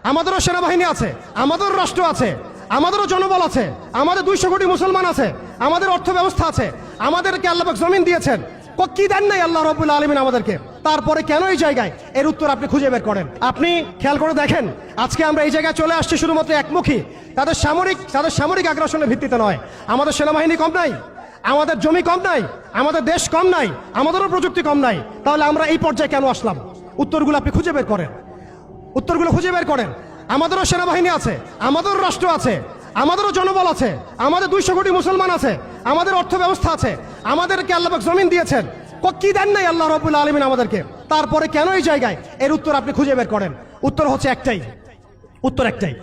আমাদেরও সেনাবাহিনী আছে, আমাদেরও রাষ্ট্র আছে, আমাদেরও জনবল আছে, আমাদের 200 কোটি মুসলমান আছে, আমাদের অর্থ ব্যবস্থা আছে, আমাদেরকে আল্লাহ পাক জমিন দিয়েছেন। কি দেন নাই আল্লাহ রাব্বুল আলামিন আমাদেরকে? তারপরে কেন এই জায়গায়? এর উত্তর আপনি খুঁজে বের করেন। আপনি খেয়াল করে দেখেন, আজকে আমরা এই জায়গায় চলে আসছি শুধুমাত্র একমুখী, তাদের সামরিক আগ্রাসনের ভিত্তিতে নয়। আমাদের সেনাবাহিনী কম নাই, আমাদের জমি কম নাই, আমাদের দেশ কম নাই, আমাদেরও প্রযুক্তি কম নাই। তাহলে আমরা এই পর্যায়ে কেন আসলাম? উত্তরগুলো আপনি খুঁজে বের করেন, উত্তরগুলো খুঁজে বের করেন। আমাদেরও সেনাবাহিনী আছে, আমাদেরও রাষ্ট্র আছে, আমাদেরও জনবল আছে, আমাদের 200 কোটি মুসলমান আছে, আমাদের অর্থ ব্যবস্থা আছে, আমাদেরকে আল্লাহ পাক জমিন দিয়েছেন। কি দেন নাই আল্লাহ রাব্বুল আলামিন আমাদেরকে? তারপরে কেন এই জায়গায়? এর উত্তর আপনি খুঁজে বের করেন। উত্তর হচ্ছে একটাই, উত্তর একটাই।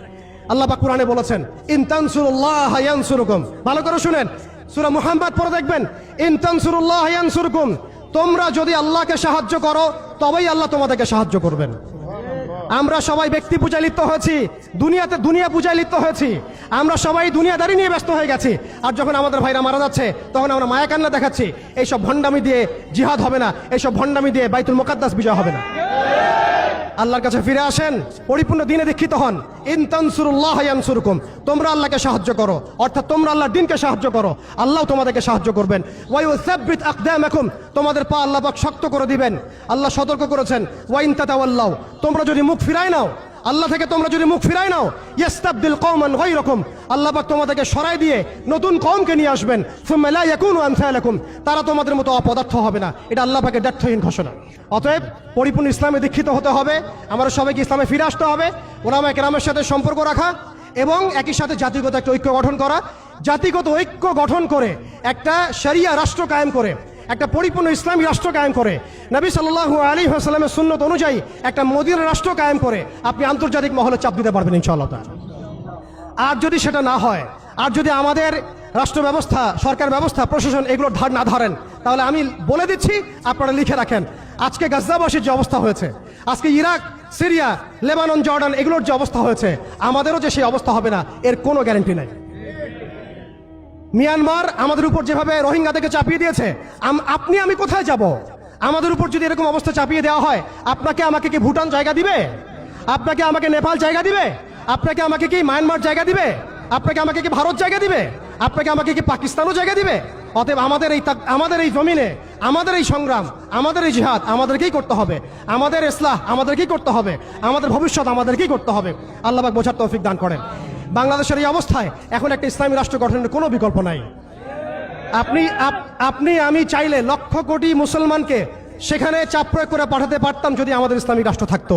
আল্লাহ পাক কোরআনে বলেছেন, ইন তানসুরুল্লাহ ইয়ানসুরকুম। ভালো করে শুনেন, সূরা মুহাম্মদ পড়ে দেখবেন, ইন তানসুরুল্লাহ ইয়ানসুরকুম। তোমরা যদি আল্লাহকে সাহায্য করো তবেই আল্লাহ তোমাদেরকে সাহায্য করবেন। আমরা সবাই ব্যক্তি পূজায় লিপ্ত হয়েছি, দুনিয়া পূজায় লিপ্ত হয়েছি, আমরা সবাই দুনিয়াদারি নিয়ে ব্যস্ত হয়ে গেছি। আর যখন আমাদের ভাইরা মারা যাচ্ছে তখন আমরা মায়া কান্না দেখাচ্ছি। এইসব ভণ্ডামি দিয়ে জিহাদ হবে না, এইসব ভণ্ডামি দিয়ে বাইতুল মুকাদ্দাস বিজয় হবে না। আল্লাহর কাছে ফিরে আসেন, পরিপূর্ণ দ্বীনে দীক্ষিত হন। ইন তানসুরুল্লাহ ইয়ানসুরকুম। তোমরা আল্লাহকে সাহায্য করো, অর্থাৎ তোমরা আল্লাহর দ্বীনকে সাহায্য করো, আল্লাহ তোমাদেরকে সাহায্য করবেন। ওয়া ইউসাব্বিত আকদামাকুম। তোমাদের পা আল্লাহ পাক শক্ত করে দিবেন। আল্লাহ সতর্ক করেছেন, ওয়া ইন তাতাওয়াল্লাউ। তোমরা যদি মুখ ফিরায় নাও, আল্লাহ থেকে তোমরা যদি মুখ ফিরায় নাও, ইস্তাবদিল কওমান গায়রাকুম। আল্লাহ পাক তোমাদেরকে সরাই দিয়ে নতুন কওমকে নিয়ে আসবেন। সুম্মা লা ইয়াকুনু আমসালাকুম। তারা তোমাদের মতো অপদার্থ হবে না। এটা আল্লাহ পাকের দ্ব্যর্থহীন ঘোষণা। অতএব পরিপূর্ণ ইসলামে দীক্ষিত হতে হবে, আমরা সবাইকে ইসলামে ফিরে আসতে হবে, ওলামায়ে কেরামের সাথে সম্পর্ক রাখা এবং একই সাথে জাতিগত একটা ঐক্য গঠন করা। জাতিগত ঐক্য গঠন করে একটা শরিয়া রাষ্ট্র কায়েম করে, একটা পরিপূর্ণ ইসলামী রাষ্ট্র কায়েম করে, নবী সাল্লাল্লাহু আলাইহি ওয়াসাল্লামের সুন্নত অনুযায়ী একটা মদিনা রাষ্ট্র কায়েম করে আপনি আন্তর্জাতিক মহলে চাপ দিতে পারবেন ইনশাআল্লাহ তাআলা। আর যদি সেটা না হয়, আর যদি আমাদের রাষ্ট্র ব্যবস্থা, সরকার ব্যবস্থা, প্রশাসন এগুলোর ধার না ধরেন, তাহলে আমি বলে দিচ্ছি, আপনারা লিখে রাখেন, আজকে গাজাবাসীর যে অবস্থা হয়েছে, আজকে ইরাক, সিরিয়া, লেবানন, জর্ডান এগুলোর যে অবস্থা হয়েছে, আমাদেরও যে সেই অবস্থা হবে না এর কোনো গ্যারান্টি নাই। মিয়ানমার আমাদের উপর যেভাবে রোহিঙ্গাদেরকে চাপিয়ে দিয়েছে, আপনি আমি কোথায় যাব? আমাদের উপর যদি এরকম অবস্থা চাপিয়ে দেওয়া হয়, আপনাকে আমাকে কি ভুটান জায়গা দিবে? আপনাকে আমাকে নেপাল জায়গা দিবে? আপনাকে আমাকে কি মায়ানমার জায়গা দিবে? আপনাকে আমাকে কি ভারত জায়গা দিবে? আপনাকে আমাকে কি পাকিস্তানও জায়গা দিবে? অতএব আমাদের এই জমিনে, আমাদের এই সংগ্রাম, আমাদের এই জিহাদ আমাদেরকেই করতে হবে, আমাদের ইসলাহ আমাদেরকেই করতে হবে, আমাদের ভবিষ্যৎ আমাদেরকেই করতে হবে। আল্লাহ পাক বোঝার তৌফিক দান করেন। বাংলাদেশের এই অবস্থায় এখন একটা ইসলামী রাষ্ট্র গঠনের কোনো বিকল্প নাই। আপনি আমি চাইলে লক্ষ কোটি মুসলমানকে সেখানে চাপ প্রয়োগ করে পাঠাতে পারতাম যদি আমাদের ইসলামিক রাষ্ট্র থাকতো।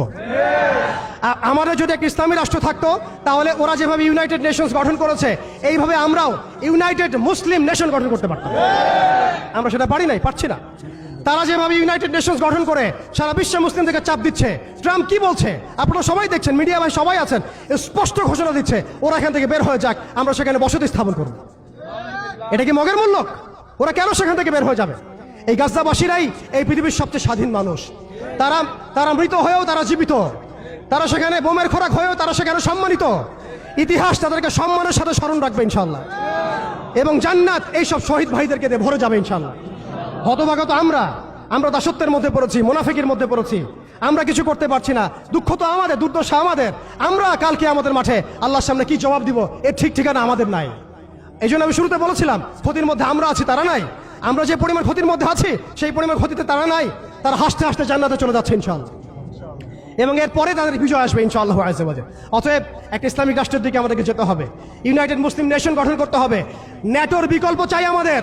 আমাদের যদি একটা ইসলামী রাষ্ট্র থাকতো, তাহলে ওরা যেভাবে ইউনাইটেড নেশনস গঠন করেছে, এইভাবে আমরাও ইউনাইটেড মুসলিম নেশন গঠন করতে পারতাম। আমরা সেটা পারি নাই, পারছি না। তারা যেভাবে ইউনাইটেড নেশনস গঠন করে সারা বিশ্বে মুসলিমদেরকে চাপ দিচ্ছে, ট্রাম্প কি বলছে আপনারা সবাই দেখছেন, মিডিয়া ভাই সবাই আছেন, স্পষ্ট ঘোষণা দিচ্ছে ওরা এখান থেকে বের হয়ে যাক, আমরা সেখানে বসতি স্থাপন করব। এটা কি মগের মূল্য? ওরা কেন সেখান থেকে বের হয়ে যাবে? এই গাজাবাসীরাই এই পৃথিবীর সবচেয়ে স্বাধীন মানুষ। তারা মৃত হয়েও তারা জীবিত, তারা সেখানে বোমের খোরাক হয়েও তারা সেখানে সম্মানিত। ইতিহাস তাদেরকে সম্মানের সাথে স্মরণ রাখবে ইনশাআল্লাহ, এবং জান্নাত এইসব শহীদ ভাইদেরকে দিয়ে ভরে যাবে ইনশাআল্লাহ। হতভাগ্য আমরা দাসত্বের মধ্যে পড়েছি, মুনাফিকের মধ্যে পড়েছি, আমরা কিছু করতে পারছি না। দুঃখ তো আমাদের, দুর্দশা আমাদের। আমরা কালকে আমাদের মাঠে আল্লাহর সামনে কি জবাব দিব এর ঠিক ঠিকানা আমাদের নাই। এই জন্য আমি শুরুতে বলেছিলাম, ক্ষতির মধ্যে আমরা আছি, তারা নাই। আমরা যে পরিমাণ ক্ষতির মধ্যে আছি সেই পরিমাণ ক্ষতিতে তারা নাই। তারা হাসতে হাসতে জান্নাতে চলে যাচ্ছে ইনশাআল্লাহ, এবং এরপরে তাদের বিজয় আসবে ইনশাআল্লাহ আযজা ওয়া জাল। অতএব একটা ইসলামিক রাষ্ট্রের দিকে আমাদেরকে যেতে হবে, ইউনাইটেড মুসলিম নেশন গঠন করতে হবে। ন্যাটোর বিকল্প চাই আমাদের,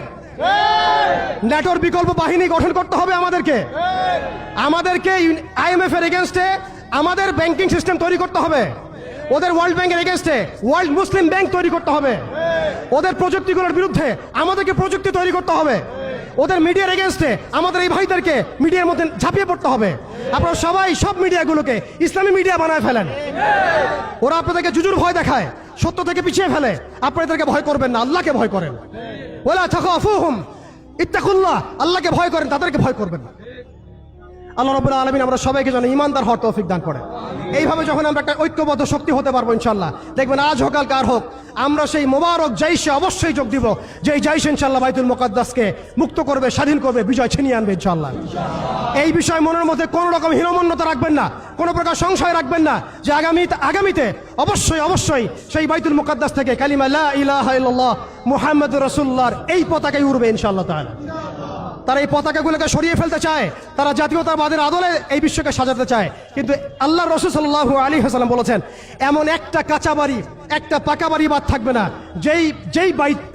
ন্যাটোর বিকল্প বাহিনী গঠন করতে হবে আমাদেরকে IMF এর এগেইনস্টে আমাদের ব্যাংকিং সিস্টেম তৈরি করতে হবে, ওদের ওয়ার্ল্ড ব্যাংকের এগেইনস্টে ওয়ার্ল্ড মুসলিম ব্যাংক তৈরি করতে হবে, ওদের প্রযুক্তিগুলোর বিরুদ্ধে আমাদেরকে প্রযুক্তি তৈরি করতে হবে, ওদের মিডিয়ার এগেইনস্টে আমাদের এই ভাইদেরকে মিডিয়ার মধ্যে ঝাঁপিয়ে পড়তে হবে। আপনারা সবাই সব মিডিয়াগুলোকে ইসলামী মিডিয়া বানায় ফেলেন। ওরা আপনাদেরকে জুজুর ভয় দেখায়, সত্য থেকে পিছিয়ে ফেলে। আপনাদেরকে ভয় করবেন না, আল্লাহকে ভয় করেন। ওয়ালা তাখাফুহুম ইত্তাকুল্লাহ, আল্লাহকে ভয় করেন, তাদেরকে ভয় করবেন না। আল্লাহ রাব্বুল আলামিন আমরা সবাইকে যেন ঈমানদার হওয়ার তৌফিক দান করে। এইভাবে যখন আমরা একটা ঐক্যবদ্ধ শক্তি হতে পারবো ইনশাআল্লাহ, দেখবেন আজ হোক আর কার হোক, আমরা সেই মোবারক জাইশে অবশ্যই যোগ দিব, যেই জাইশ ইনশাআল্লাহ বাইতুল মুকাদ্দাসকে মুক্ত করবে, স্বাধীন করবে, বিজয় ছিনিয়ে আনবে ইনশাআল্লাহ। এই বিষয়ে মনের মধ্যে কোনো রকম হীনমন্যতা রাখবেন না, কোনো প্রকার সংশয় রাখবেন না যে আগামীতে অবশ্যই সেই বাইতুল মুকাদ্দাস থেকে কালিমা লা ইলাহা ইল্লাল্লাহ মুহাম্মাদুর রাসূলুল্লাহর এই পতাকাই উড়বে ইনশাআল্লাহ তাআলা। তারা এই পতাকাগুলোকে সরিয়ে ফেলতে চায়, তারা জাতীয়তাবাদের আদলে এই বিশ্বকে সাজাতে চায়, কিন্তু আল্লাহর রাসূল সাল্লাল্লাহু আলাইহি ওয়াসাল্লাম বলেছেন এমন একটা কাঁচা বাড়ি, একটা পাকা বাড়ি বাদ থাকবে না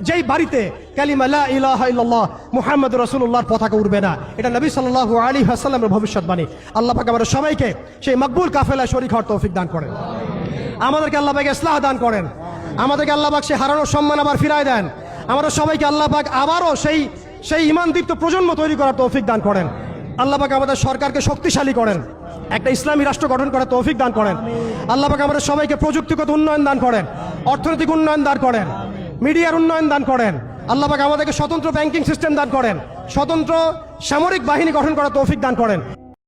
যেই বাড়িতে কালিমা লা ইলাহা ইল্লাল্লাহ মুহাম্মাদুর রাসূলুল্লাহর পতাকা উড়বে না। এটা নবী সাল্লাল্লাহু আলাইহি ওয়াসাল্লামের ভবিষ্যৎবাণী। আল্লাহ পাক আমাদের সবাইকে সেই মকবুল কাফেলায় শরীক হওয়ার তৌফিক দান করেন, আমাদেরকে আল্লাহ পাক ইসলাহ দান করেন, আমাদেরকে আল্লাহ পাক সেই হারানোর সম্মান আবার ফিরায় দেন, আমাদের সবাইকে আল্লাহ পাক আবারও সেই ঈমানদীপ্ত প্রজন্ম তৈরি করার তৌফিক দান করেন। আল্লাহ পাক আমাদের সরকারকে শক্তিশালী করেন, একটা ইসলামী রাষ্ট্র গঠন করার তৌফিক দান করেন। আল্লাহ পাক আমাদের সবাইকে প্রযুক্তিগত উন্নয়ন দান করেন, অর্থনৈতিক উন্নয়ন দান করেন, মিডিয়ার উন্নয়ন দান করেন। আল্লাহ পাক আমাদেরকে স্বতন্ত্র ব্যাংকিং সিস্টেম দান করেন, স্বতন্ত্র সামরিক বাহিনী গঠন করার তৌফিক দান করেন।